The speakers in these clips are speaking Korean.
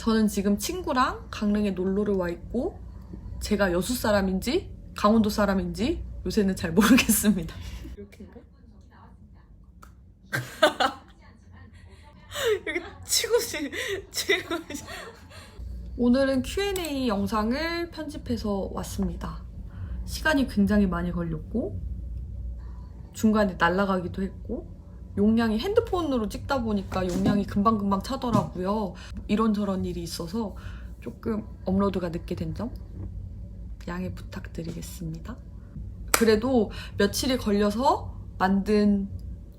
저는 지금 친구랑 강릉에 놀러를 와 있고 제가 여수 사람인지 강원도 사람인지 요새는 잘 모르겠습니다. 이렇게인가? 여기 치고시. 오늘은 Q&A 영상을 편집해서 왔습니다. 시간이 굉장히 많이 걸렸고 중간에 날아가기도 했고 용량이 핸드폰으로 찍다 보니까 용량이 금방금방 차더라고요. 이런저런 일이 있어서 조금 업로드가 늦게 된 점 양해 부탁드리겠습니다. 그래도 며칠이 걸려서 만든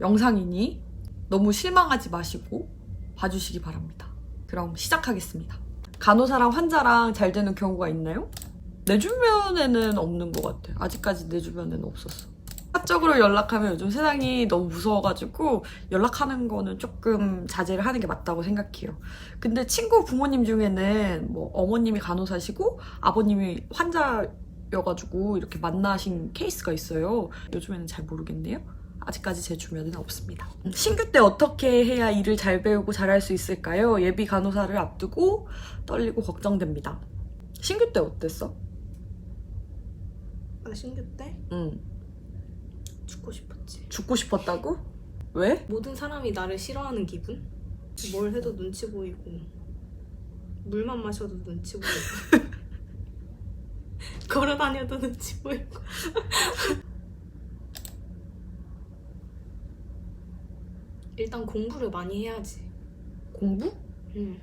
영상이니 너무 실망하지 마시고 봐주시기 바랍니다. 그럼 시작하겠습니다. 간호사랑 환자랑 잘 되는 경우가 있나요? 내 주변에는 없는 것 같아요. 아직까지 내 주변에는 없었어. 사적으로 연락하면 요즘 세상이 너무 무서워가지고 연락하는 거는 조금 자제를 하는 게 맞다고 생각해요. 근데 친구 부모님 중에는 뭐 어머님이 간호사시고 아버님이 환자여가지고 이렇게 만나신 케이스가 있어요. 요즘에는 잘 모르겠네요. 아직까지 제 주변에는 없습니다. 신규 때 어떻게 해야 일을 잘 배우고 잘할 수 있을까요? 예비 간호사를 앞두고 떨리고 걱정됩니다. 신규 때 어땠어? 나 신규 때? 응. 죽고 싶었지. 죽고 싶었다고? 왜? 모든 사람이 나를 싫어하는 기분? 뭘 해도 눈치 보이고 물만 마셔도 눈치 보이고 걸어다녀도 눈치 보이고 일단 공부를 많이 해야지. 공부? 응.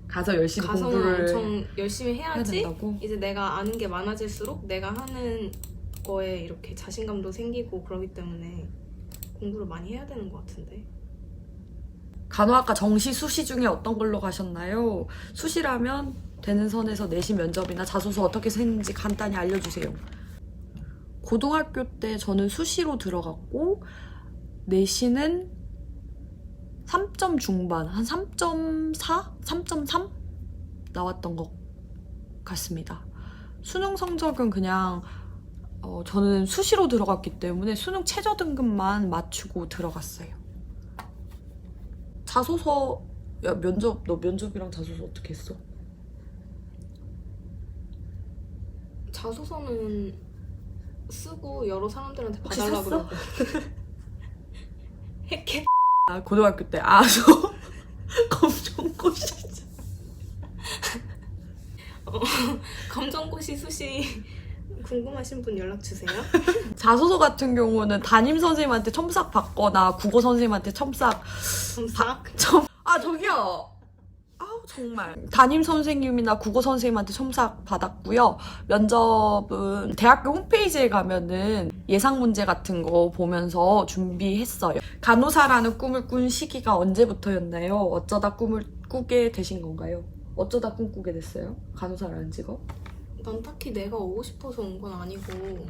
가서 열심히 가서는 공부를 엄청 열심히 해야 해야지. 된다고? 이제 내가 아는 게 많아질수록 내가 하는 거에 이렇게 자신감도 생기고 그러기 때문에 공부를 많이 해야 되는 것 같은데. 간호학과 정시, 수시 중에 어떤 걸로 가셨나요? 수시라면 되는 선에서 내신 면접이나 자소서 어떻게 쓰는지 간단히 알려주세요. 고등학교 때 저는 수시로 들어갔고 내신은 3점 중반, 한 3.4? 3.3? 나왔던 것 같습니다. 수능 성적은 그냥 저는 수시로 들어갔기 때문에 수능 최저 등급만 맞추고 들어갔어요. 자소서, 야 면접, 너 면접이랑 자소서 어떻게 했어? 자소서는 쓰고 여러 사람들한테 혹시 봐달라고 샀어? 그러고 했겠. 아, 고등학교 때. 검정고시. 검정고시 수시 궁금하신 분 연락 주세요. 자소서 같은 경우는 담임 선생님한테 첨삭 받거나 국어 선생님한테 첨삭. 첨삭? 저기요. 아우, 정말. 담임 선생님이나 국어 선생님한테 첨삭 받았고요. 면접은 대학교 홈페이지에 가면은 예상 문제 같은 거 보면서 준비했어요. 간호사라는 꿈을 꾼 시기가 언제부터였나요? 어쩌다 꿈을 꾸게 되신 건가요? 어쩌다 꿈꾸게 됐어요? 간호사라는 직업? 난 딱히 내가 오고 싶어서 온 건 아니고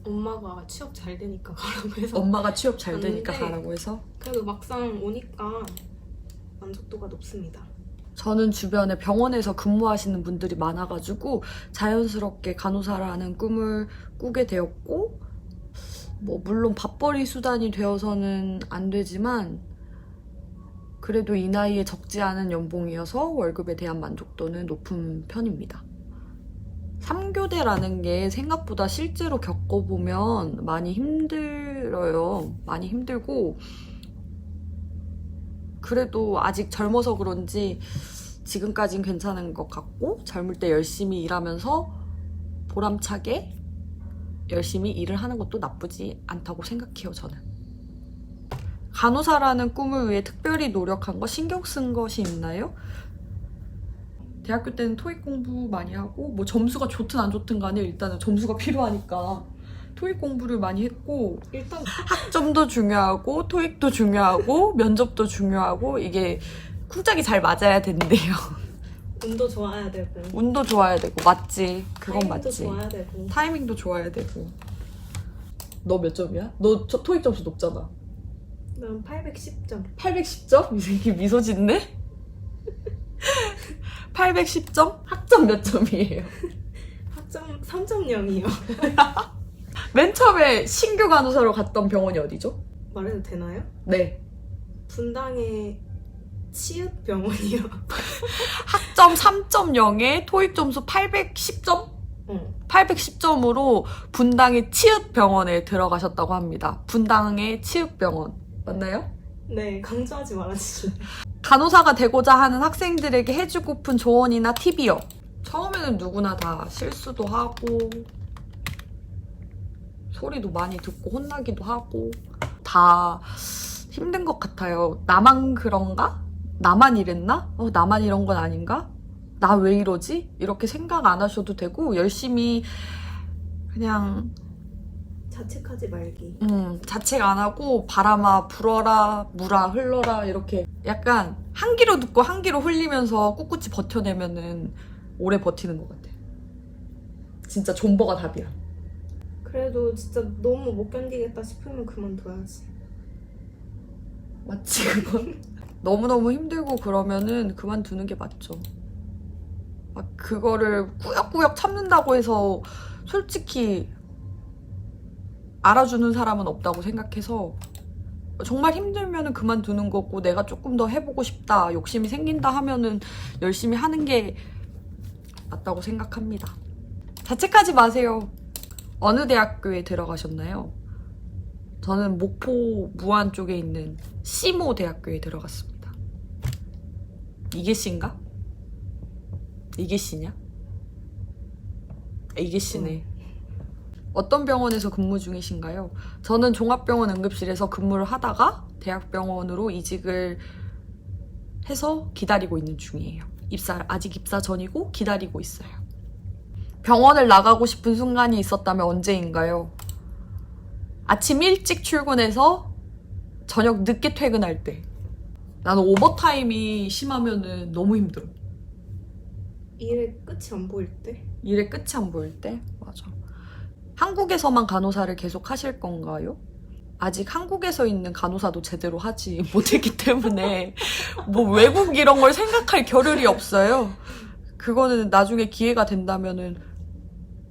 엄마가 취업 잘 되니까 가라고 해서. 엄마가 취업 잘 되니까 갔는데 가라고 해서? 그래도 막상 오니까 만족도가 높습니다. 저는 주변에 병원에서 근무하시는 분들이 많아가지고 자연스럽게 간호사라는 꿈을 꾸게 되었고, 뭐 물론 밥벌이 수단이 되어서는 안 되지만 그래도 이 나이에 적지 않은 연봉이어서 월급에 대한 만족도는 높은 편입니다. 3교대라는 게 생각보다 실제로 겪어보면 많이 힘들어요. 많이 힘들고 그래도 아직 젊어서 그런지 지금까진 괜찮은 것 같고 젊을 때 열심히 일하면서 보람차게 열심히 일을 하는 것도 나쁘지 않다고 생각해요, 저는. 간호사라는 꿈을 위해 특별히 노력한 거, 신경 쓴 것이 있나요? 대학교 때는 토익 공부 많이 하고 뭐 점수가 좋든 안 좋든 간에 일단은 점수가 필요하니까 토익 공부를 많이 했고 일단 학점도 중요하고 토익도 중요하고 면접도 중요하고 이게 쿵짝이 잘 맞아야 된대요. 운도 좋아야 되고 운도 좋아야 되고 맞지. 그건 타이밍도 맞지. 좋아야 되고. 타이밍도 좋아야 되고. 너 몇 점이야? 너 토익 점수 높잖아. 난 810점. 810점? 이 새끼 미소 짓네? 810점? 학점 몇 점이에요? 학점 3.0이요. 맨 처음에 신규 간호사로 갔던 병원이 어디죠? 말해도 되나요? 네. 분당에 치읓 병원이야. 학점 3.0에 토익 점수 810점? 810점으로 분당의 치읓병원에 들어가셨다고 합니다. 분당의 치읓병원. 맞나요? 네, 강조하지 말아주실래요? 간호사가 되고자 하는 학생들에게 해주고픈 조언이나 팁이요. 처음에는 누구나 다 실수도 하고 소리도 많이 듣고 혼나기도 하고 다 힘든 것 같아요. 나만 그런가? 나만 이랬나? 나만 이런 건 아닌가? 나 왜 이러지? 이렇게 생각 안 하셔도 되고 열심히 그냥 자책하지 말기. 자책 안 하고 바람아 불어라 물아 흘러라 이렇게 약간 한 귀로 듣고 한 귀로 흘리면서 꿋꿋이 버텨내면은 오래 버티는 것 같아. 진짜 존버가 답이야. 그래도 진짜 너무 못 견디겠다 싶으면 그만둬야지. 맞지 그건? 너무너무 힘들고 그러면은 그만두는 게 맞죠. 막 그거를 꾸역꾸역 참는다고 해서 솔직히 알아주는 사람은 없다고 생각해서 정말 힘들면은 그만두는 거고 내가 조금 더 해보고 싶다 욕심이 생긴다 하면은 열심히 하는 게 맞다고 생각합니다. 자책하지 마세요. 어느 대학교에 들어가셨나요? 저는 목포 무안 쪽에 있는 시모 대학교에 들어갔습니다. 이게 씨인가? 이게 씨냐? 이게 씨네. 어떤 병원에서 근무 중이신가요? 저는 종합병원 응급실에서 근무를 하다가 대학병원으로 이직을 해서 기다리고 있는 중이에요. 아직 입사 전이고 기다리고 있어요. 병원을 나가고 싶은 순간이 있었다면 언제인가요? 아침 일찍 출근해서 저녁 늦게 퇴근할 때. 나는 오버타임이 심하면은 너무 힘들어. 일의 끝이 안 보일 때? 일의 끝이 안 보일 때? 맞아. 한국에서만 간호사를 계속 하실 건가요? 아직 한국에서 있는 간호사도 제대로 하지 못했기 때문에 뭐 외국 이런 걸 생각할 겨를이 없어요. 그거는 나중에 기회가 된다면은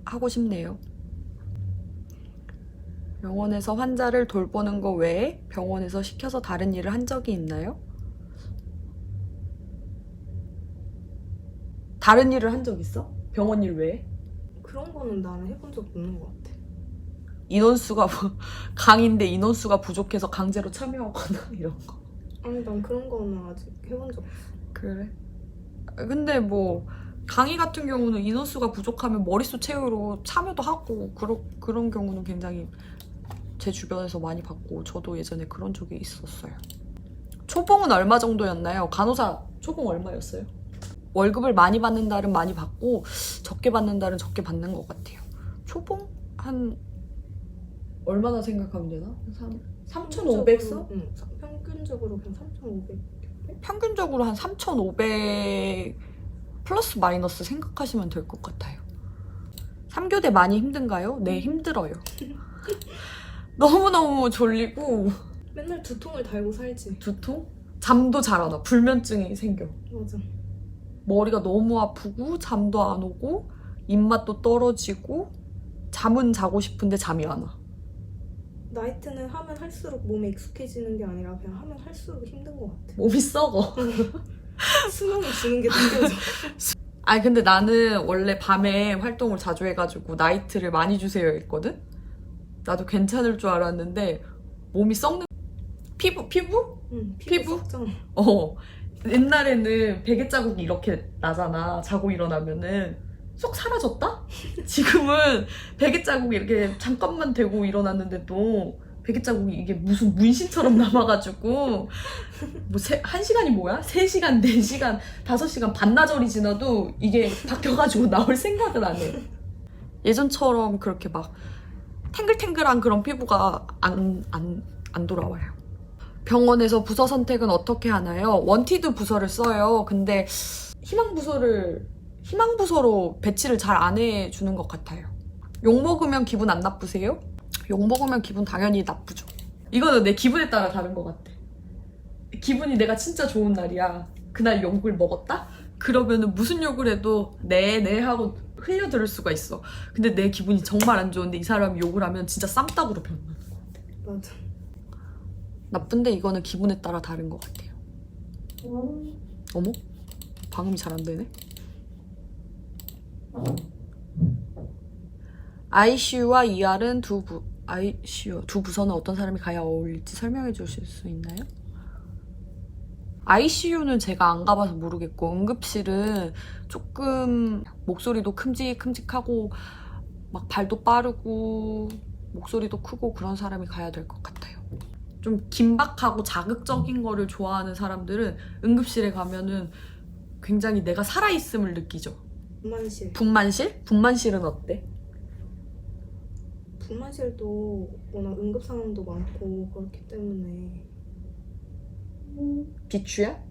하고 싶네요. 병원에서 환자를 돌보는 거 외에 병원에서 시켜서 다른 일을 한 적이 있나요? 다른 일을 한 적 있어? 병원 일 외에? 그런 거는 나는 해본 적 없는 것 같아. 인원수가 강인데 인원수가 부족해서 강제로 참여하거나 이런 거. 아니, 난 그런 거는 아직 해본 적 없어. 그래? 근데 뭐 강의 같은 경우는 인원수가 부족하면 머릿수 채우러 참여도 하고 그런 경우는 굉장히 제 주변에서 많이 봤고 저도 예전에 그런 적이 있었어요. 초봉은 얼마 정도였나요? 간호사 초봉 얼마였어요? 월급을 많이 받는 달은 많이 받고 적게 받는 달은 적게 받는 것 같아요. 초봉? 한 얼마나 생각하면 되나? 3,500 써? 응, 평균적으로 그냥 3,500. 평균적으로 한 3,500 플러스 마이너스 생각하시면 될 것 같아요. 3교대 많이 힘든가요? 네, 힘들어요. 너무너무 졸리고 맨날 두통을 달고 살지. 두통? 잠도 잘 안 와. 불면증이 생겨. 맞아. 머리가 너무 아프고 잠도 안 오고 입맛도 떨어지고 잠은 자고 싶은데 잠이 안 와. 나이트는 하면 할수록 몸에 익숙해지는 게 아니라 그냥 하면 할수록 힘든 것 같아. 몸이 썩어. 수명을 주는 게 느껴져. 아니 근데 나는 원래 밤에 활동을 자주 해가지고 나이트를 많이 주세요 했거든? 나도 괜찮을 줄 알았는데 몸이 썩는 피부? 응, 피부? 썩잖아. 옛날에는 베개 자국이 이렇게 나잖아. 자고 일어나면은 쏙 사라졌다? 지금은 베개 자국이 이렇게 잠깐만 되고 일어났는데도 베개 자국이 이게 무슨 문신처럼 남아가지고 뭐 1시간이 뭐야? 3시간, 4시간, 5시간 반나절이 지나도 이게 바뀌어가지고 나올 생각을 안 해. 예전처럼 그렇게 막 탱글탱글한 그런 피부가 안 돌아와요. 병원에서 부서 선택은 어떻게 하나요? 원티드 부서를 써요. 근데 희망부서로 배치를 잘 안 해주는 것 같아요. 욕먹으면 기분 안 나쁘세요? 욕먹으면 기분 당연히 나쁘죠. 이거는 내 기분에 따라 다른 것 같아. 기분이 내가 진짜 좋은 날이야. 그날 욕을 먹었다? 그러면은 무슨 욕을 해도 네 하고 흘려들을 수가 있어. 근데 내 기분이 정말 안 좋은데 이 사람이 욕을 하면 진짜 쌈딱으로 변하는 것 같아. 맞아. 나쁜데 이거는 기분에 따라 다른 것 같아요. 어머? 방음이 잘 안 되네. ICU와 ER은 두 부서는 어떤 사람이 가야 어울릴지 설명해 주실 수 있나요? ICU는 제가 안 가봐서 모르겠고, 응급실은 조금 목소리도 큼직큼직하고 막 발도 빠르고 목소리도 크고 그런 사람이 가야 될 것 같아요. 좀 긴박하고 자극적인 거를 좋아하는 사람들은 응급실에 가면은 굉장히 내가 살아있음을 느끼죠. 분만실. 분만실? 분만실은 어때? 분만실도 워낙 응급 상황도 많고 그렇기 때문에 비추야?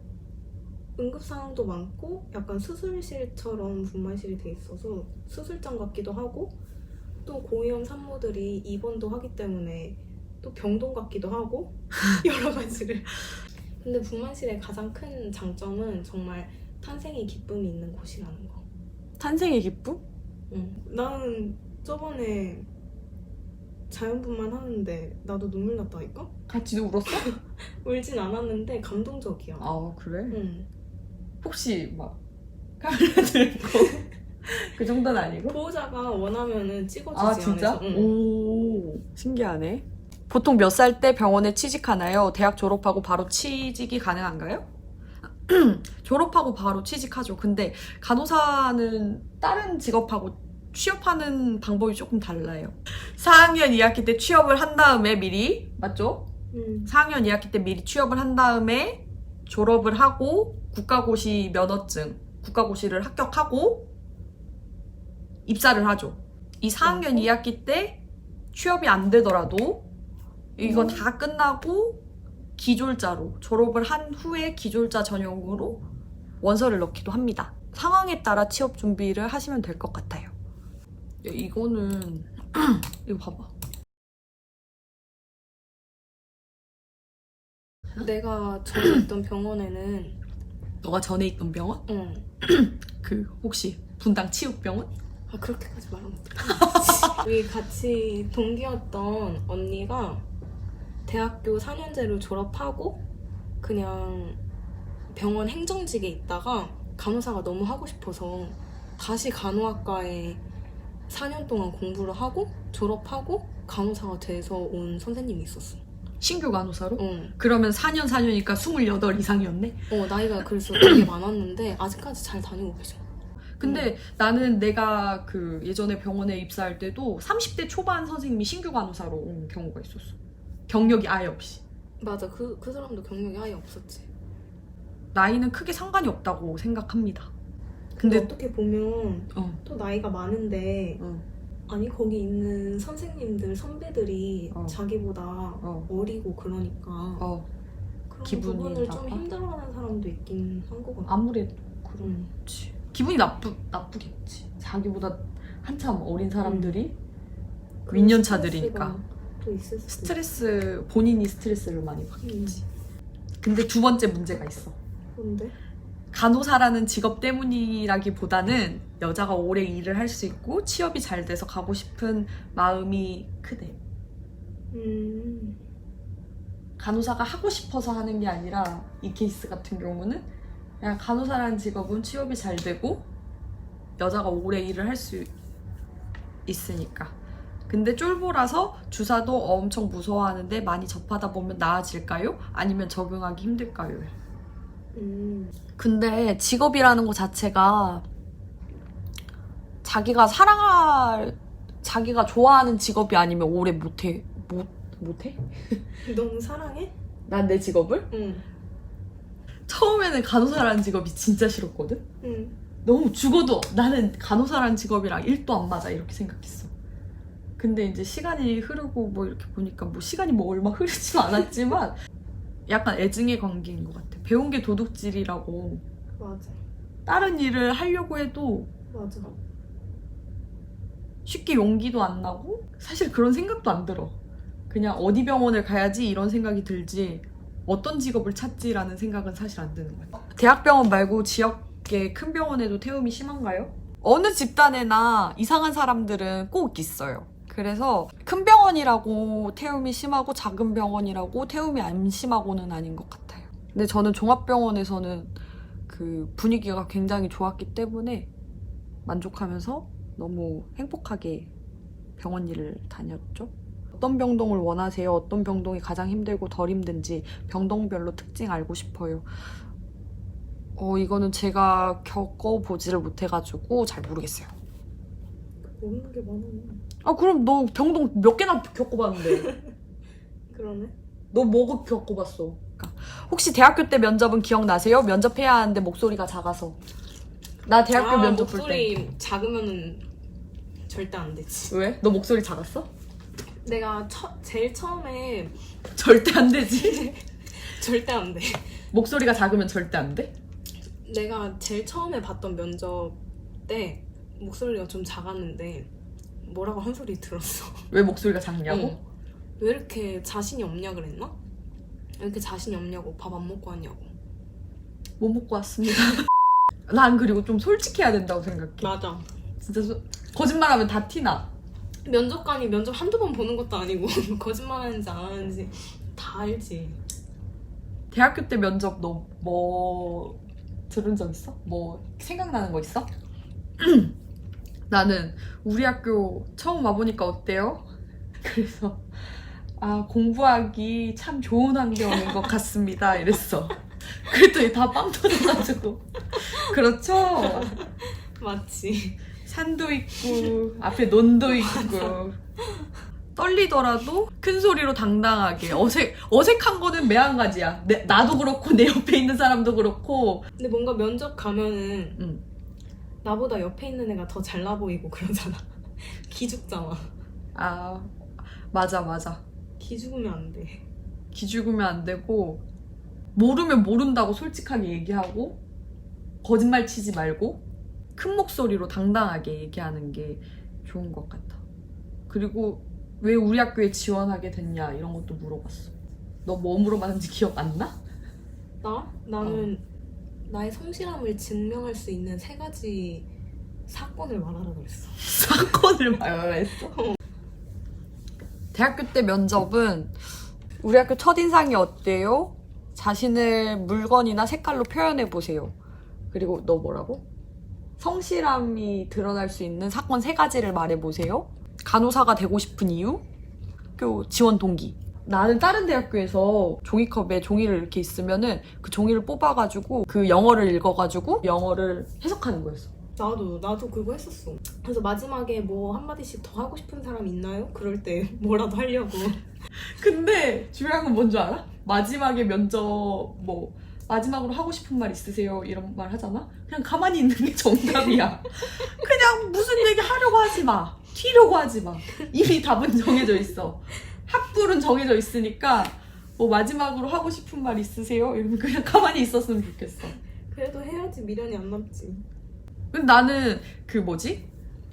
응급 상황도 많고 약간 수술실처럼 분만실이 돼 있어서 수술장 같기도 하고 또 고위험 산모들이 입원도 하기 때문에 또 병동 같기도 하고 여러 가지를. 근데 분만실의 가장 큰 장점은 정말 탄생의 기쁨이 있는 곳이라는 거. 탄생의 기쁨? 응. 나는 저번에 자연분만 하는데 나도 눈물 났다니까? 같이 울었어? 울진 않았는데 감동적이야. 아 그래? 응. 혹시 막 카메라 들고 그 정도는 아니고? 보호자가 원하면은 찍어주지 아 진짜? 않아서. 응. 오 신기하네. 보통 몇 살 때 병원에 취직하나요? 대학 졸업하고 바로 취직이 가능한가요? 졸업하고 바로 취직하죠. 근데 간호사는 다른 직업하고 취업하는 방법이 조금 달라요. 4학년 2학기 때 취업을 한 다음에 미리, 맞죠? 4학년 2학기 때 미리 취업을 한 다음에 졸업을 하고 국가고시 면허증, 국가고시를 합격하고 입사를 하죠. 이 4학년 2학기 때 취업이 안 되더라도 이거 다 끝나고 기졸자로 졸업을 한 후에 기졸자 전용으로 원서를 넣기도 합니다. 상황에 따라 취업 준비를 하시면 될 것 같아요. 야, 이거는 이거 봐봐. 내가 전에 있던 병원에는 너가 전에 있던 병원? 응. 그 혹시 분당 치육병원? 아 그렇게까지 말하면 어떡해. 우리 같이 동기였던 언니가 대학교 4년제를 졸업하고 그냥 병원 행정직에 있다가 간호사가 너무 하고 싶어서 다시 간호학과에 4년 동안 공부를 하고 졸업하고 간호사가 돼서 온 선생님이 있었어. 신규 간호사로? 응. 그러면 4년이니까 28 이상이었네? 나이가 그래서 되게 많았는데 아직까지 잘 다니고 계셔. 근데 나는 내가 그 예전에 병원에 입사할 때도 30대 초반 선생님이 신규 간호사로 온 경우가 있었어. 경력이 아예 없이. 맞아. 그 사람도 경력이 아예 없었지. 나이는 크게 상관이 없다고 생각합니다. 근데 어떻게 보면 어. 또 나이가 많은데 아니 거기 있는 선생님들 선배들이 자기보다 어리고 그러니까 그런 기분이 부분을 나빠? 좀 힘들어하는 사람도 있긴 한 것 같아. 아무래도 그렇지. 기분이 나쁘겠지. 자기보다 한참 어린 사람들이 윈년차들이니까 또 있을 수도 스트레스, 본인이 스트레스를 많이 받겠지. 근데 두 번째 문제가 있어. 뭔데? 간호사라는 직업 때문이라기보다는 여자가 오래 일을 할 수 있고 취업이 잘 돼서 가고 싶은 마음이 크대. 간호사가 하고 싶어서 하는 게 아니라 이 케이스 같은 경우는 그냥 간호사라는 직업은 취업이 잘 되고 여자가 오래 일을 할 수 있으니까. 근데 쫄보라서 주사도 엄청 무서워하는데 많이 접하다 보면 나아질까요? 아니면 적응하기 힘들까요? 근데 직업이라는 것 자체가 자기가 자기가 좋아하는 직업이 아니면 오래 못해? 너무 사랑해? 난 내 직업을? 응. 처음에는 간호사라는 직업이 진짜 싫었거든? 응. 너무 죽어도 나는 간호사라는 직업이랑 1도 안 맞아 이렇게 생각했어. 근데 이제 시간이 흐르고 뭐 이렇게 보니까 뭐 시간이 뭐 얼마 흐르진 않았지만 약간 애증의 관계인 것 같아. 배운 게 도둑질이라고. 맞아. 다른 일을 하려고 해도 맞아. 쉽게 용기도 안 나고 사실 그런 생각도 안 들어. 그냥 어디 병원을 가야지 이런 생각이 들지 어떤 직업을 찾지라는 생각은 사실 안 드는 것 같아. 대학병원 말고 지역의 큰 병원에도 태움이 심한가요? 어느 집단에나 이상한 사람들은 꼭 있어요. 그래서 큰 병원이라고 태움이 심하고 작은 병원이라고 태움이 안 심하고는 아닌 것 같아요. 근데 저는 종합병원에서는 그 분위기가 굉장히 좋았기 때문에 만족하면서 너무 행복하게 병원 일을 다녔죠. 어떤 병동을 원하세요? 어떤 병동이 가장 힘들고 덜 힘든지 병동별로 특징 알고 싶어요. 이거는 제가 겪어보지를 못해가지고 잘 모르겠어요. 모르는 게 많아. 아, 그럼 너 병동 몇 개나 겪어봤는데? 그러네. 너 뭐 겪어봤어? 그러니까 혹시 대학교 때 면접은 기억나세요? 면접해야 하는데 목소리가 작아서. 나 대학교 면접 볼 때. 목소리 작으면은 절대 안 되지. 왜? 너 목소리 작았어? 내가 제일 처음에 절대 안 되지. 절대 안 돼. 목소리가 작으면 절대 안 돼? 내가 제일 처음에 봤던 면접 때 목소리가 좀 작았는데 뭐라고 한 소리 들었어. 왜 목소리가 작냐고? 응. 왜 이렇게 자신이 없냐 그랬나? 왜 이렇게 자신이 없냐고. 밥 안 먹고 왔냐고. 못 먹고 왔습니다. 난 그리고 좀 솔직해야 된다고 생각해. 맞아. 진짜 거짓말하면 다 티나. 면접관이 면접 한두 번 보는 것도 아니고 거짓말하는지 안 하는지 다 알지. 대학교 때 면접 너 뭐 들은 적 있어? 뭐 생각나는 거 있어? 나는 우리 학교 처음 와보니까 어때요? 그래서 공부하기 참 좋은 환경인 것 같습니다 이랬어. 그랬더니 다 빵 터져가지고. 그렇죠? 맞지. 산도 있고 앞에 논도 있고. 떨리더라도 큰 소리로 당당하게. 어색한 거는 매한가지야. 나도 그렇고 내 옆에 있는 사람도 그렇고. 근데 뭔가 면접 가면은 응. 나보다 옆에 있는 애가 더 잘나 보이고 그러잖아. 기죽잖아. 맞아. 기죽으면 안 돼. 기죽으면 안 되고, 모르면 모른다고 솔직하게 얘기하고, 거짓말 치지 말고, 큰 목소리로 당당하게 얘기하는 게 좋은 것 같아. 그리고 왜 우리 학교에 지원하게 됐냐 이런 것도 물어봤어. 너 뭐 물어봤는지 기억 안 나? 나는 나의 성실함을 증명할 수 있는 3가지 사건을 말하라 그랬어. 사건을 말했어? 대학교 때 면접은 우리 학교 첫인상이 어때요? 자신을 물건이나 색깔로 표현해보세요. 그리고 너 뭐라고? 성실함이 드러날 수 있는 사건 3가지를 말해보세요. 간호사가 되고 싶은 이유? 학교 지원 동기. 나는 다른 대학교에서 종이컵에 종이를 이렇게 있으면은 그 종이를 뽑아가지고 그 영어를 읽어가지고 영어를 해석하는 거였어. 나도 그거 했었어. 그래서 마지막에 뭐 한마디씩 더 하고 싶은 사람 있나요? 그럴 때 뭐라도 하려고. 근데 중요한 건 뭔 줄 알아? 마지막에 면접 마지막으로 하고 싶은 말 있으세요? 이런 말 하잖아? 그냥 가만히 있는 게 정답이야. 그냥 무슨 얘기 하려고 하지 마. 튀려고 하지 마. 이미 답은 정해져 있어. 학불은 정해져 있으니까 뭐 마지막으로 하고 싶은 말 있으세요? 이러면 그냥 가만히 있었으면 좋겠어. 그래도 해야지 미련이 안 남지. 근데 나는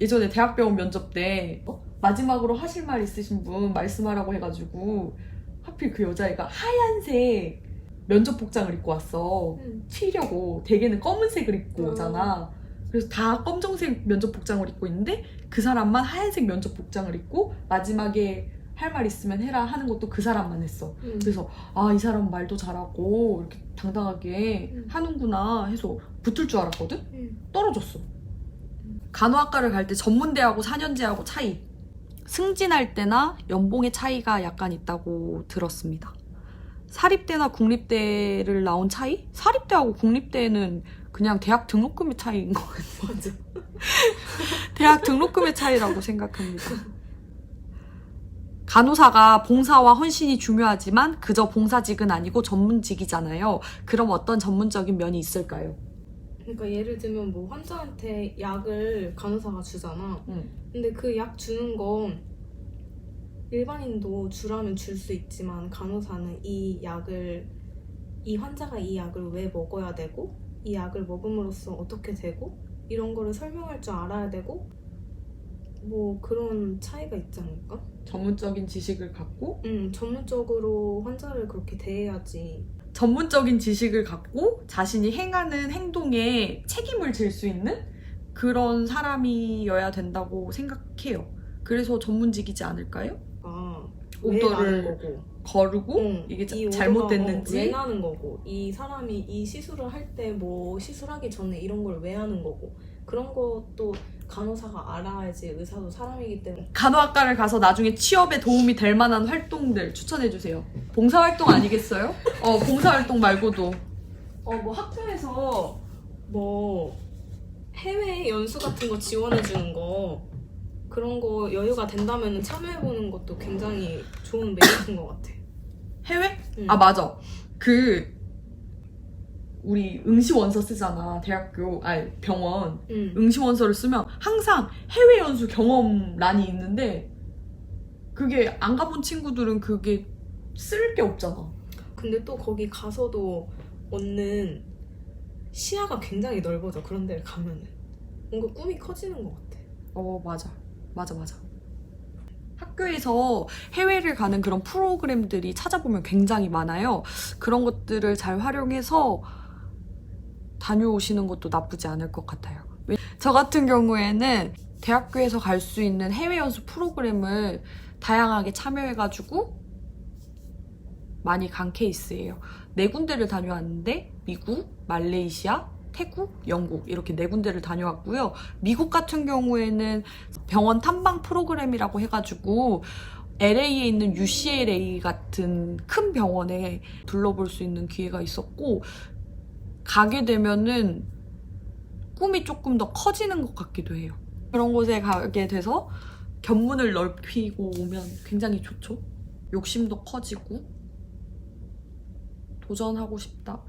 예전에 대학병원 면접 때 마지막으로 하실 말 있으신 분 말씀하라고 해가지고 하필 그 여자애가 하얀색 면접 복장을 입고 왔어. 튀려고. 대개는 검은색을 입고 오잖아. 그래서 다 검정색 면접 복장을 입고 있는데 그 사람만 하얀색 면접 복장을 입고 마지막에 할 말 있으면 해라 하는 것도 그 사람만 했어. 그래서 이 사람 말도 잘하고 이렇게 당당하게 하는구나 해서 붙을 줄 알았거든? 떨어졌어. 간호학과를 갈 때 전문대하고 4년제하고 차이. 승진할 때나 연봉의 차이가 약간 있다고 들었습니다. 사립대나 국립대를 나온 차이? 사립대하고 국립대는 그냥 대학 등록금의 차이인 것 같아. 맞아. 대학 등록금의 차이라고 생각합니다. 간호사가 봉사와 헌신이 중요하지만 그저 봉사직은 아니고 전문직이잖아요. 그럼 어떤 전문적인 면이 있을까요? 그러니까 예를 들면 뭐 환자한테 약을 간호사가 주잖아. 근데 그 약 주는 건 일반인도 주라면 줄 수 있지만 간호사는 이 환자가 이 약을 왜 먹어야 되고 이 약을 먹음으로써 어떻게 되고 이런 거를 설명할 줄 알아야 되고 뭐 그런 차이가 있지 않을까? 전문적인 지식을 갖고 전문적으로 환자를 그렇게 대해야지. 전문적인 지식을 갖고 자신이 행하는 행동에 책임을 질 수 있는 그런 사람이어야 된다고 생각해요. 그래서 전문직이지 않을까요? 왜 라는 오더를 거고. 거르고 응, 이게 이 오류가, 잘못됐는지 왜 나는 거고, 이 사람이 이 시술을 할 때 뭐 시술하기 전에 이런 걸 왜 하는 거고, 그런 것도 간호사가 알아야지. 의사도 사람이기 때문에. 간호학과를 가서 나중에 취업에 도움이 될 만한 활동들 추천해주세요. 봉사활동 아니겠어요? 봉사활동 말고도 뭐 학교에서 뭐 해외 연수 같은 거 지원해 주는 거, 그런 거 여유가 된다면 참여해 보는 것도 굉장히 좋은 메리트인 것 같아. 해외? 응. 아 맞아. 우리 응시원서 쓰잖아. 병원 응. 응시원서를 쓰면 항상 해외 연수 경험란이 있는데 그게 안 가본 친구들은 그게 쓸 게 없잖아. 근데 또 거기 가서도 얻는 시야가 굉장히 넓어져. 그런 데를 가면은 뭔가 꿈이 커지는 것 같아. 맞아. 학교에서 해외를 가는 그런 프로그램들이 찾아보면 굉장히 많아요. 그런 것들을 잘 활용해서 다녀오시는 것도 나쁘지 않을 것 같아요. 저 같은 경우에는 대학교에서 갈 수 있는 해외 연수 프로그램을 다양하게 참여해가지고 많이 간 케이스예요. 4군데를 다녀왔는데 미국, 말레이시아, 태국, 영국 이렇게 4군데를 다녀왔고요. 미국 같은 경우에는 병원 탐방 프로그램이라고 해가지고 LA에 있는 UCLA 같은 큰 병원에 둘러볼 수 있는 기회가 있었고, 가게 되면은 꿈이 조금 더 커지는 것 같기도 해요. 그런 곳에 가게 돼서 견문을 넓히고 오면 굉장히 좋죠. 욕심도 커지고 도전하고 싶다.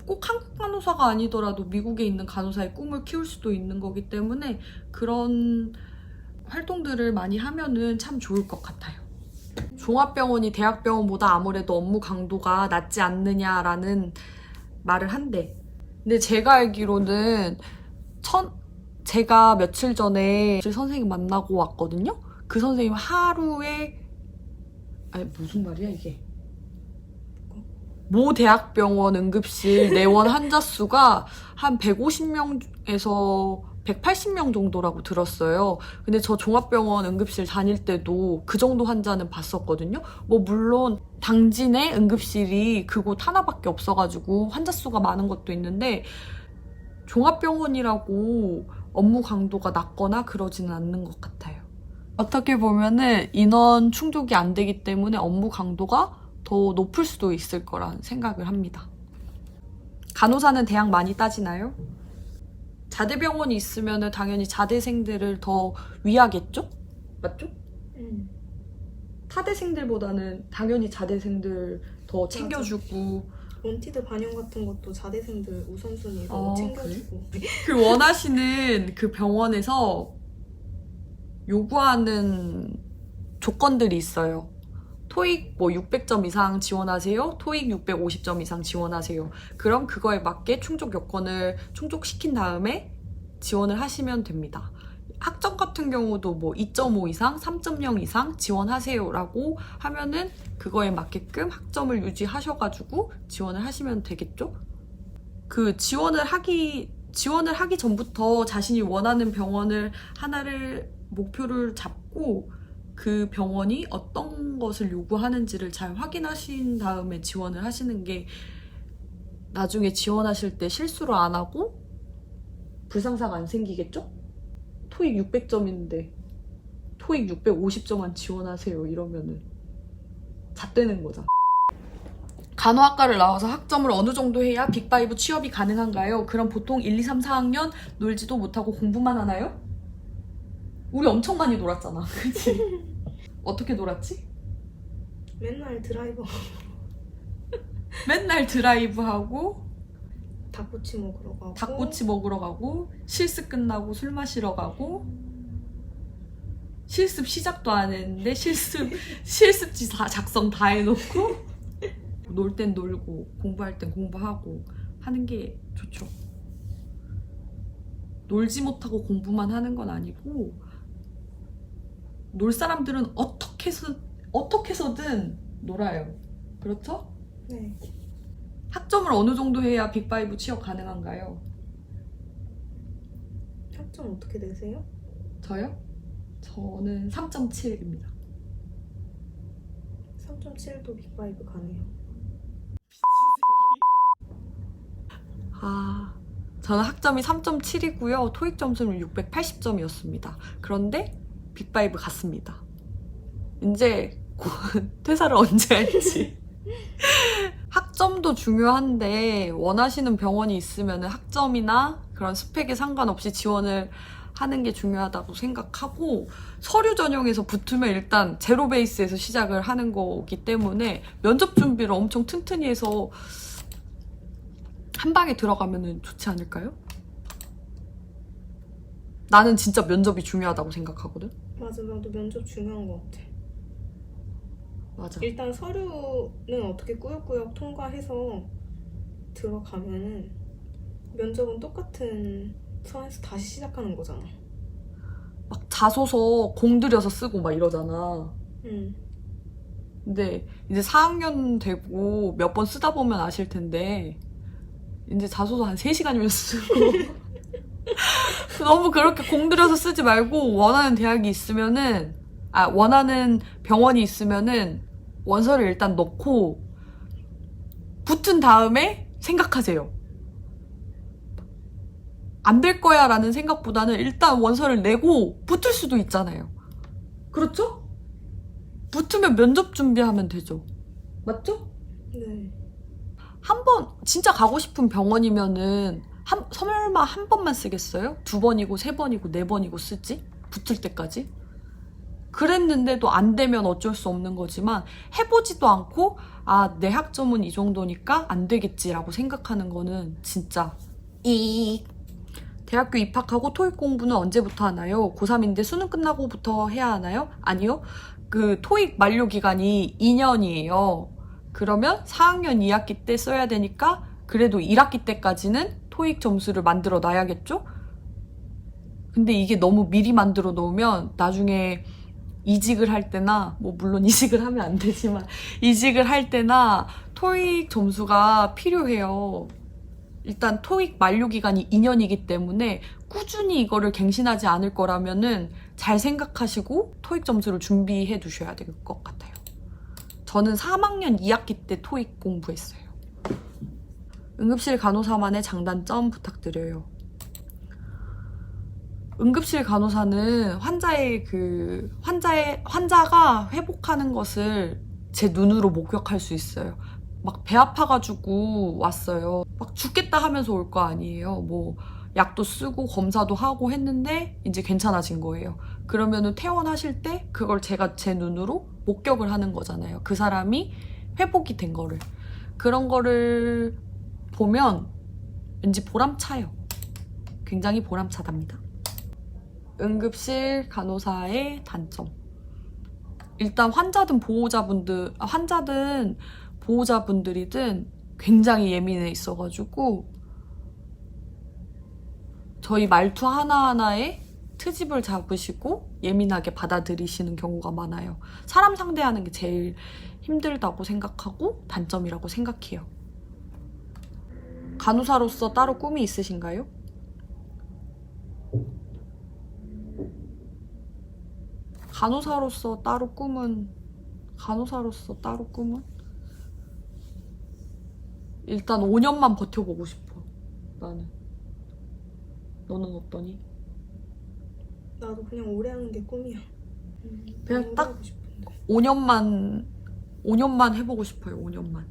꼭 한국 간호사가 아니더라도 미국에 있는 간호사의 꿈을 키울 수도 있는 거기 때문에 그런 활동들을 많이 하면은 참 좋을 것 같아요. 종합병원이 대학병원보다 아무래도 업무 강도가 낮지 않느냐라는 말을 한대. 근데 제가 알기로는 제가 며칠 전에 선생님 만나고 왔거든요. 그 선생님 하루에 무슨 말이야 이게? 모 대학병원 응급실 내원 환자 수가 한 150명에서 180명 정도라고 들었어요. 근데 저 종합병원 응급실 다닐 때도 그 정도 환자는 봤었거든요. 뭐 물론 당진의 응급실이 그곳 하나밖에 없어가지고 환자 수가 많은 것도 있는데 종합병원이라고 업무 강도가 낮거나 그러지는 않는 것 같아요. 어떻게 보면은 인원 충족이 안 되기 때문에 업무 강도가 더 높을 수도 있을 거란 생각을 합니다. 간호사는 대학 많이 따지나요? 자대병원이 있으면 당연히 자대생들을 더 위하겠죠? 맞죠? 타대생들보다는 당연히 자대생들 더 챙겨주고. 원티드 반영 같은 것도 자대생들 우선순위로 챙겨주고. 그 원하시는 그 병원에서 요구하는 조건들이 있어요. 토익 600점 이상 지원하세요. 토익 650점 이상 지원하세요. 그럼 그거에 맞게 충족 요건을 충족시킨 다음에 지원을 하시면 됩니다. 학점 같은 경우도 2.5 이상, 3.0 이상 지원하세요라고 하면은 그거에 맞게끔 학점을 유지하셔가지고 지원을 하시면 되겠죠? 그 지원을 하기 전부터 자신이 원하는 병원을 하나를 목표를 잡고 그 병원이 어떤 것을 요구하는지를 잘 확인하신 다음에 지원을 하시는 게 나중에 지원하실 때 실수를 안 하고 불상사가 안 생기겠죠? 토익 600점인데 토익 650점만 지원하세요 이러면은 잣되는 거잖아. 간호학과를 나와서 학점을 어느 정도 해야 빅5 취업이 가능한가요? 그럼 보통 1, 2, 3, 4학년 놀지도 못하고 공부만 하나요? 우리 엄청 많이 놀았잖아. 그치? 어떻게 놀았지? 맨날 드라이버. 맨날 드라이브하고 닭꼬치 먹으러 가고. 닭꼬치 먹으러 가고 실습 끝나고 술 마시러 가고 실습 시작도 안 했는데 실습지 다 작성 다 해놓고 놀 땐 놀고 공부할 땐 공부하고 하는 게 좋죠. 놀지 못하고 공부만 하는 건 아니고 놀 사람들은 어떻게 해서든 놀아요. 그렇죠? 네. 학점을 어느 정도 해야 빅5 취업 가능한가요? 학점 어떻게 되세요? 저요? 저는 3.7입니다. 3.7도 빅5 가네요. 저는 학점이 3.7이고요. 토익 점수는 680점이었습니다. 그런데 빅5 갔습니다. 이제 곧 퇴사를 언제 할지. 학점도 중요한데 원하시는 병원이 있으면 학점이나 그런 스펙에 상관없이 지원을 하는 게 중요하다고 생각하고, 서류 전형에서 붙으면 일단 제로 베이스에서 시작을 하는 거기 때문에 면접 준비를 엄청 튼튼히 해서 한 방에 들어가면 좋지 않을까요? 나는 진짜 면접이 중요하다고 생각하거든? 맞아, 나도 면접 중요한 것 같아. 맞아. 일단 서류는 어떻게 꾸역꾸역 통과해서 들어가면은 면접은 똑같은 선에서 다시 시작하는 거잖아. 막 자소서 공들여서 쓰고 막 이러잖아. 응. 근데 이제 4학년 되고 몇 번 쓰다 보면 아실 텐데, 이제 자소서 한 3시간이면 쓰고 너무 그렇게 공들여서 쓰지 말고, 원하는 대학이 있으면은, 원하는 병원이 있으면은 원서를 일단 넣고 붙은 다음에 생각하세요. 안 될 거야 라는 생각보다는 일단 원서를 내고 붙을 수도 있잖아요. 그렇죠? 붙으면 면접 준비하면 되죠. 맞죠? 네. 한 번 진짜 가고 싶은 병원이면은 설마 한 번만 쓰겠어요? 2번이고 3번이고 4번이고 쓰지? 붙을 때까지? 그랬는데도 안 되면 어쩔 수 없는 거지만, 해보지도 않고 내 학점은 이 정도니까 안 되겠지라고 생각하는 거는 진짜 대학교 입학하고 토익 공부는 언제부터 하나요? 고3인데 수능 끝나고부터 해야 하나요? 아니요. 그 토익 만료 기간이 2년이에요. 그러면 4학년 2학기 때 써야 되니까 그래도 1학기 때까지는 토익 점수를 만들어 놔야겠죠? 근데 이게 너무 미리 만들어 놓으면 나중에 이직을 할 때나, 뭐 물론 이직을 하면 안 되지만 이직을 할 때나 토익 점수가 필요해요. 일단 토익 만료 기간이 2년이기 때문에 꾸준히 이거를 갱신하지 않을 거라면은 잘 생각하시고 토익 점수를 준비해 두셔야 될 것 같아요. 저는 3학년 2학기 때 토익 공부했어요. 응급실 간호사만의 장단점 부탁드려요. 응급실 간호사는 환자가 회복하는 것을 제 눈으로 목격할 수 있어요. 막 배 아파가지고 왔어요. 막 죽겠다 하면서 올 거 아니에요. 뭐 약도 쓰고 검사도 하고 했는데 이제 괜찮아진 거예요. 그러면은 퇴원하실 때 그걸 제가 제 눈으로 목격을 하는 거잖아요. 그 사람이 회복이 된 거를. 그런 거를 보면 왠지 보람차요. 굉장히 보람차답니다. 응급실 간호사의 단점. 일단 환자든 보호자분들이든 굉장히 예민해 있어가지고 저희 말투 하나하나에 트집을 잡으시고 예민하게 받아들이시는 경우가 많아요. 사람 상대하는 게 제일 힘들다고 생각하고 단점이라고 생각해요. 간호사로서 따로 꿈이 있으신가요? 간호사로서 따로 꿈은 일단 5년만 버텨보고 싶어. 나는. 너는 어떠니? 나도 그냥 오래 하는 게 꿈이야. 그냥 오래 딱 하고 싶은데. 5년만 해보고 싶어요. 5년만.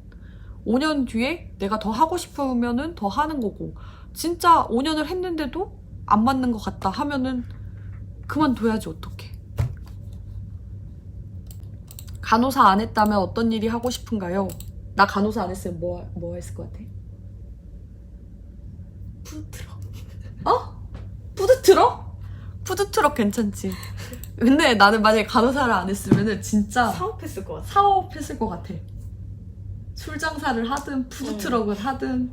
5년 뒤에 내가 더 하고 싶으면은 더 하는 거고, 진짜 5년을 했는데도 안 맞는 것 같다 하면은 그만둬야지. 어떡해. 간호사 안 했다면 어떤 일이 하고 싶은가요? 나 간호사 안 했으면 뭐 했을 것 같아? 푸드트럭. 푸드트럭? 푸드트럭 괜찮지. 근데 나는 만약에 간호사를 안 했으면은 진짜 사업했을 것 같아. 사업했을 것 같아. 술 장사를 하든 푸드트럭을 하든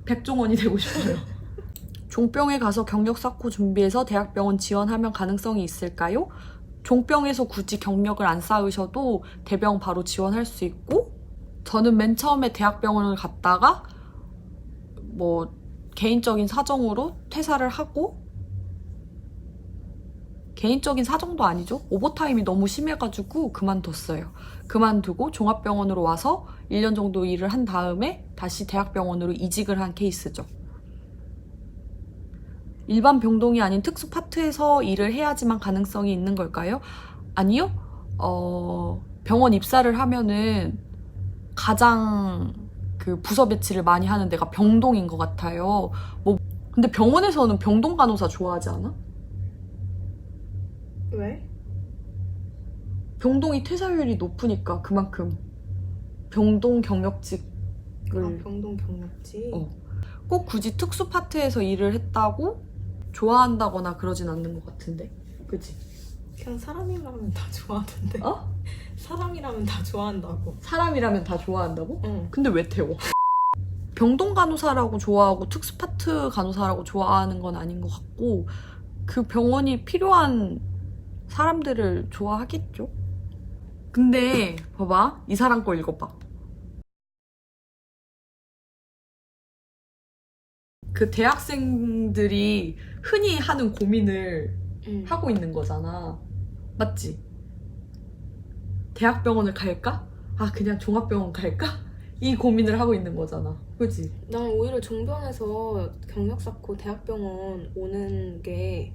백종원이 되고 싶어요. 종병에 가서 경력 쌓고 준비해서 대학병원 지원하면 가능성이 있을까요? 종병에서 굳이 경력을 안 쌓으셔도 대병 바로 지원할 수 있고, 저는 맨 처음에 대학병원을 갔다가 뭐 개인적인 사정으로 퇴사를 하고 개인적인 사정도 아니죠. 오버타임이 너무 심해가지고 그만뒀어요. 그만두고 종합병원으로 와서 1년 정도 일을 한 다음에 다시 대학병원으로 이직을 한 케이스죠. 일반 병동이 아닌 특수 파트에서 일을 해야지만 가능성이 있는 걸까요? 아니요. 병원 입사를 하면은 가장 그 부서 배치를 많이 하는 데가 병동인 것 같아요. 근데 병원에서는 병동 간호사 좋아하지 않아? 왜? 병동이 퇴사율이 높으니까 그만큼 병동 경력직을 병동 경력직. 꼭 굳이 특수 파트에서 일을 했다고 좋아한다거나 그러진 않는 것 같은데, 그치? 그냥 사람이라면 다 좋아하던데. 사람이라면 다 좋아한다고. 사람이라면 다 좋아한다고? 응. 근데 왜 태워? 병동 간호사라고 좋아하고 특수 파트 간호사라고 좋아하는 건 아닌 것 같고, 그 병원이 필요한 사람들을 좋아하겠죠? 근데 봐봐, 이 사람 거 읽어봐. 그 대학생들이 흔히 하는 고민을 하고 있는 거잖아. 맞지? 대학병원을 갈까? 아, 그냥 종합병원 갈까? 이 고민을 하고 있는 거잖아. 그치? 난 오히려 종병에서 경력 쌓고 대학병원 오는 게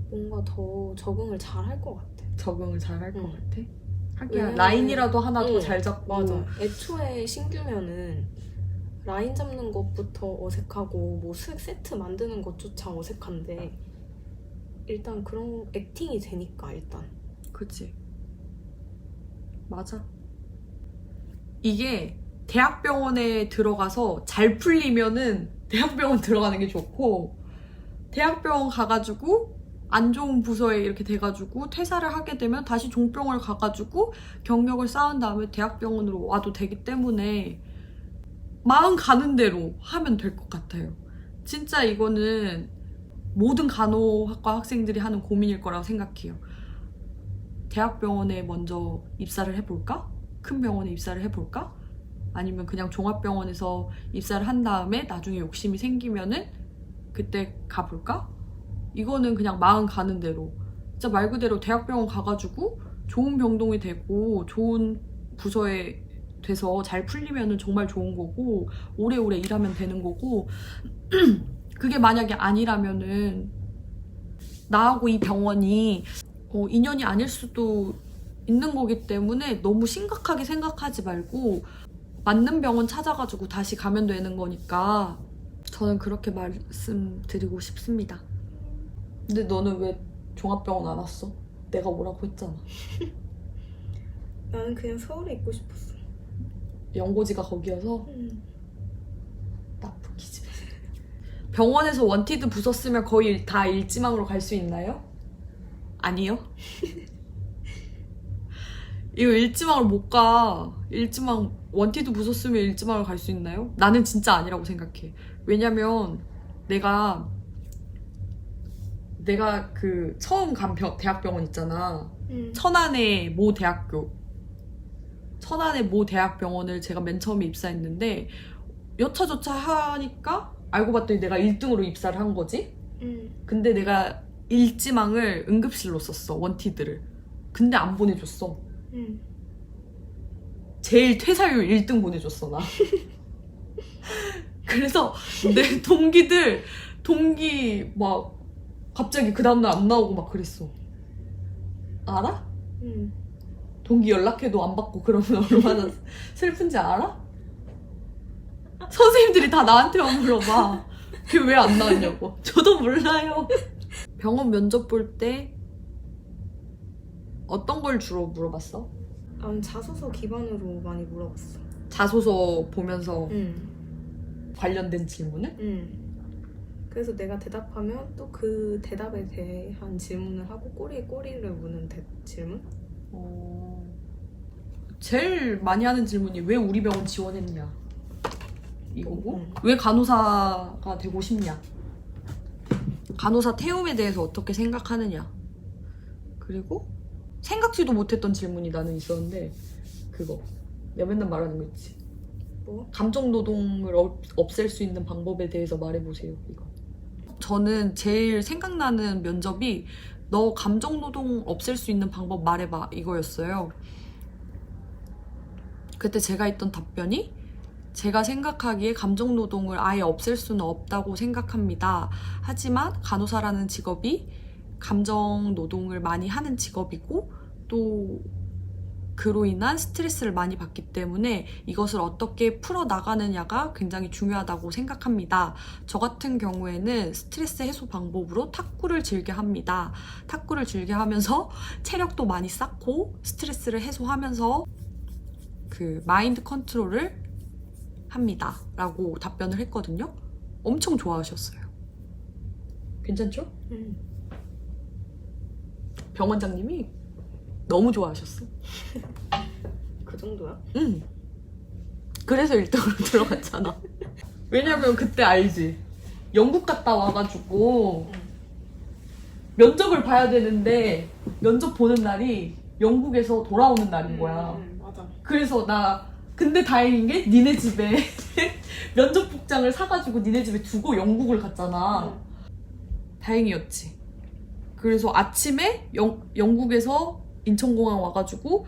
뭔가 더 적응을 잘 할 것 같아. 적응을 잘 할 것 같아? 하긴 왜냐면- 라인이라도 하나 더 잘 잡고. 맞아. 애초에 신규면은 라인 잡는 것부터 어색하고 뭐 수액 세트 만드는 것조차 어색한데 일단 그런 액팅이 되니까 일단. 그치. 맞아. 이게 대학병원에 들어가서 잘 풀리면은 대학병원 들어가는 게 좋고, 대학병원 가가지고 안 좋은 부서에 이렇게 돼가지고 퇴사를 하게 되면 다시 종병을 가가지고 경력을 쌓은 다음에 대학병원으로 와도 되기 때문에 마음 가는 대로 하면 될 것 같아요. 진짜 이거는 모든 간호학과 학생들이 하는 고민일 거라고 생각해요. 대학병원에 먼저 입사를 해볼까? 큰 병원에 입사를 해볼까? 아니면 그냥 종합병원에서 입사를 한 다음에 나중에 욕심이 생기면은 그때 가볼까? 이거는 그냥 마음 가는 대로, 진짜 말 그대로 대학병원 가가지고 좋은 병동이 되고 좋은 부서에 돼서 잘 풀리면은 정말 좋은 거고 오래오래 일하면 되는 거고, 그게 만약에 아니라면은 나하고 이 병원이 인연이 아닐 수도 있는 거기 때문에 너무 심각하게 생각하지 말고 맞는 병원 찾아가지고 다시 가면 되는 거니까 저는 그렇게 말씀드리고 싶습니다. 근데 너는 왜 종합병원 안 왔어? 내가 오라고 했잖아. 나는 그냥 서울에 있고 싶었어. 연고지가 거기여서? 나쁜 기집애. 병원에서 원티드 부서 쓰면 거의 다 일지망으로 갈 수 있나요? 아니요. 이거 일지망을 못 가. 일지망, 원티드 부서 쓰면 일지망을 갈 수 있나요? 나는 진짜 아니라고 생각해. 왜냐면 내가 그 처음 간 대학병원 있잖아. 천안의 모 대학병원을 제가 맨 처음에 입사했는데 여차저차 하니까 알고 봤더니 내가 1등으로 입사를 한 거지. 근데 내가 일지망을 응급실로 썼어, 원티드를. 근데 안 보내줬어. 제일 퇴사율 1등 보내줬어, 나. 그래서 내 동기 막 갑자기 그 다음날 안 나오고 막 그랬어. 알아? 동기 연락해도 안 받고 그러면 얼마나 슬픈지 알아? 선생님들이 다 나한테만 물어봐. 걔 왜 안 나왔냐고. 저도 몰라요. 병원 면접 볼 때 어떤 걸 주로 물어봤어? 난 자소서 기반으로 많이 물어봤어. 자소서 보면서 관련된 질문을? 그래서 내가 대답하면 또 그 대답에 대한 질문을 하고 꼬리에 꼬리를 무는 질문? 제일 많이 하는 질문이 왜 우리 병원 지원했냐 이거고, 왜 간호사가 되고 싶냐, 간호사 태움에 대해서 어떻게 생각하느냐, 그리고 생각지도 못했던 질문이 나는 있었는데, 그거 내가 맨날 말하는 거 있지. 뭐? 감정노동을 없앨 수 있는 방법에 대해서 말해보세요. 이거 저는 제일 생각나는 면접이 너 감정노동 없앨 수 있는 방법 말해봐 이거였어요. 그때 제가 했던 답변이 제가 생각하기에 감정노동을 아예 없앨 수는 없다고 생각합니다. 하지만 간호사라는 직업이 감정노동을 많이 하는 직업이고 또 그로 인한 스트레스를 많이 받기 때문에 이것을 어떻게 풀어나가느냐가 굉장히 중요하다고 생각합니다. 저 같은 경우에는 스트레스 해소 방법으로 탁구를 즐겨 합니다. 탁구를 즐겨 하면서 체력도 많이 쌓고 스트레스를 해소하면서 그 마인드 컨트롤을 합니다. 라고 답변을 했거든요. 엄청 좋아하셨어요. 괜찮죠? 병원장님이 너무 좋아하셨어. 그 정도야? 응. 그래서 1등으로 들어갔잖아. 왜냐면 그때 알지? 영국 갔다 와가지고 면접을 봐야 되는데 면접 보는 날이 영국에서 돌아오는 날인 거야. 맞아. 그래서 근데 다행인 게 니네 집에 면접 복장을 사가지고 니네 집에 두고 영국을 갔잖아. 다행이었지. 그래서 아침에 영국에서 인천공항 와가지고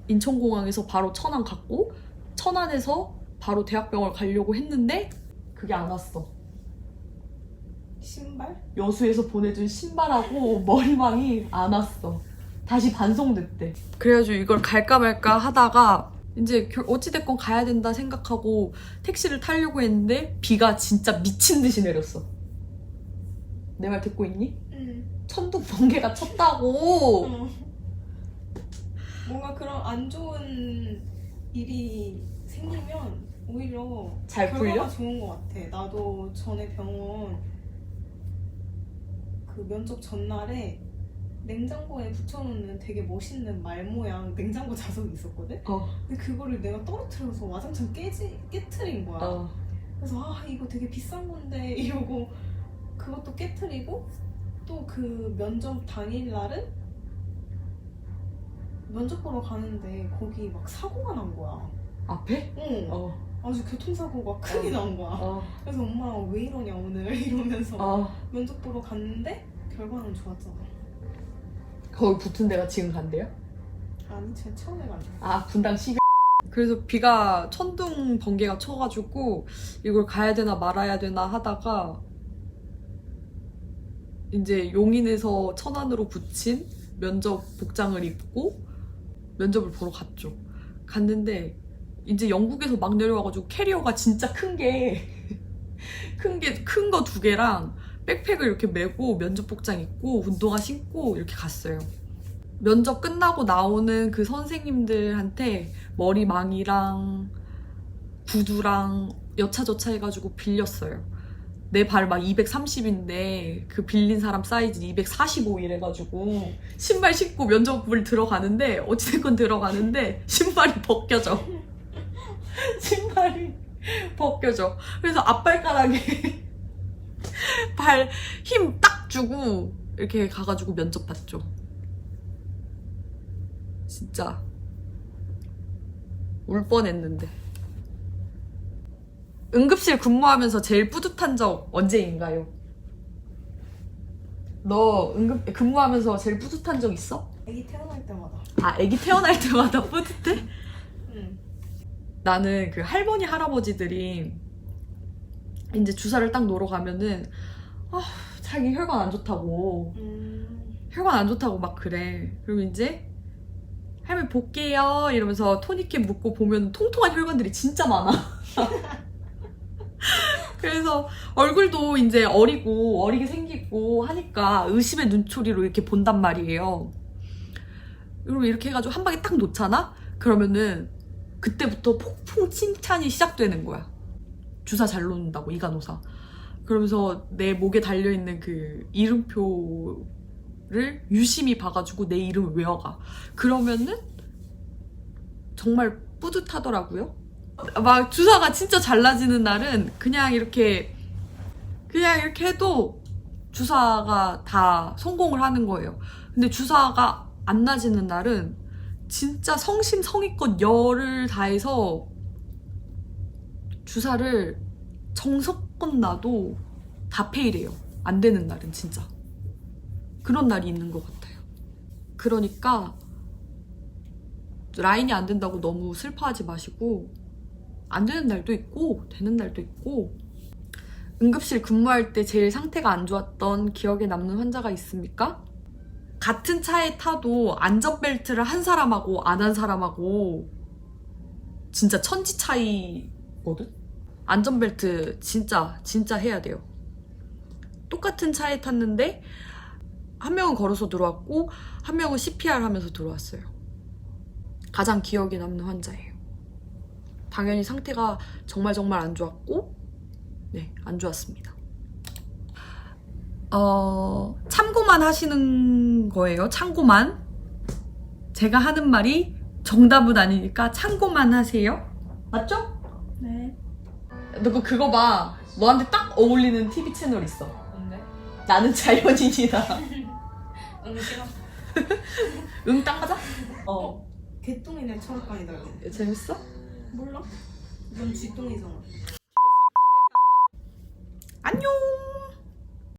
인천공항에서 바로 천안 갔고 천안에서 바로 대학병원 가려고 했는데 그게 안 왔어. 신발? 여수에서 보내준 신발하고 머리망이 안 왔어. 다시 반송됐대. 그래가지고 이걸 갈까 말까 하다가 이제 어찌됐건 가야 된다 생각하고 택시를 타려고 했는데 비가 진짜 미친 듯이 내렸어. 내 말 듣고 있니? 응. 천둥 번개가 쳤다고. 뭔가 그런 안 좋은 일이 생기면 오히려 잘 결과가 풀려? 좋은 것 같아. 나도 전에 병원 그 면접 전날에 냉장고에 붙여놓는 되게 멋있는 말 모양 냉장고 자석이 있었거든? 근데 그거를 내가 떨어뜨려서 와장창 깨트린 거야. 그래서 이거 되게 비싼 건데 이러고 그것도 깨트리고 또 그 면접 당일날은 면접 보러 가는데 거기 막 사고가 난 거야. 앞에? 응. 아주 교통사고가 크게 난 거야. 그래서 엄마랑 왜 이러냐 오늘 이러면서 면접 보러 갔는데 결과는 좋았잖아. 거기 붙은 데가 지금 간대요? 아니 제가 처음에 갔는데. 분당 12. 그래서 비가 천둥 번개가 쳐가지고 이걸 가야 되나 말아야 되나 하다가 이제 용인에서 천안으로 붙인 면접 복장을 입고 면접을 보러 갔죠. 갔는데 이제 영국에서 막 내려와가지고 캐리어가 진짜 큰 거 2개랑 백팩을 이렇게 메고 면접 복장 입고 운동화 신고 이렇게 갔어요. 면접 끝나고 나오는 그 선생님들한테 머리망이랑 구두랑 여차저차 해가지고 빌렸어요. 내 발 막 230인데 그 빌린 사람 사이즈 245 이래가지고 신발 신고 면접을 들어가는데 어찌됐건 들어가는데 신발이 벗겨져. 신발이 벗겨져. 그래서 앞발가락에 발 힘 딱 주고 이렇게 가가지고 면접 봤죠. 진짜 울 뻔했는데. 응급실 근무하면서 제일 뿌듯한 적 언제인가요? 너 근무하면서 제일 뿌듯한 적 있어? 애기 태어날 때마다. 애기 태어날 때마다 뿌듯해? 응. 나는 그 할머니 할아버지들이 이제 주사를 딱 놓으러 가면은 자기 혈관 안 좋다고 혈관 안 좋다고 막 그래. 그리고 이제 할머니 볼게요 이러면서 토니켓 묻고 보면 통통한 혈관들이 진짜 많아. 그래서 얼굴도 이제 어리게 생기고 하니까 의심의 눈초리로 이렇게 본단 말이에요. 그리고 이렇게 해가지고 한 방에 딱 놓잖아? 그러면은 그때부터 폭풍 칭찬이 시작되는 거야. 주사 잘 놓는다고, 이 간호사. 그러면서 내 목에 달려있는 그 이름표를 유심히 봐가지고 내 이름을 외워가. 그러면은 정말 뿌듯하더라고요. 막 주사가 진짜 잘 나지는 날은 그냥 이렇게 해도 주사가 다 성공을 하는 거예요. 근데 주사가 안 나지는 날은 진짜 성심성의껏 열을 다해서 주사를 정성껏 놔도 다 페일해요. 안 되는 날은 진짜. 그런 날이 있는 것 같아요. 그러니까 라인이 안 된다고 너무 슬퍼하지 마시고, 안 되는 날도 있고 되는 날도 있고. 응급실 근무할 때 제일 상태가 안 좋았던 기억에 남는 환자가 있습니까? 같은 차에 타도 안전벨트를 한 사람하고 안 한 사람하고 진짜 천지 차이거든? 안전벨트 진짜 해야 돼요. 똑같은 차에 탔는데 한 명은 걸어서 들어왔고 한 명은 CPR 하면서 들어왔어요. 가장 기억에 남는 환자예요. 당연히 상태가 정말 안 좋았고, 네, 안 좋았습니다. 참고만 하시는 거예요. 참고만. 제가 하는 말이 정답은 아니니까 참고만 하세요. 맞죠? 네. 너 그거 봐. 너한테 딱 어울리는 TV 채널 있어. 뭔데? 나는 자연인이다. 싫어. 응, 딱 맞아? 개똥이네 철학관이다. 재밌어? 몰라? 넌 쥐똥이잖아. 안녕!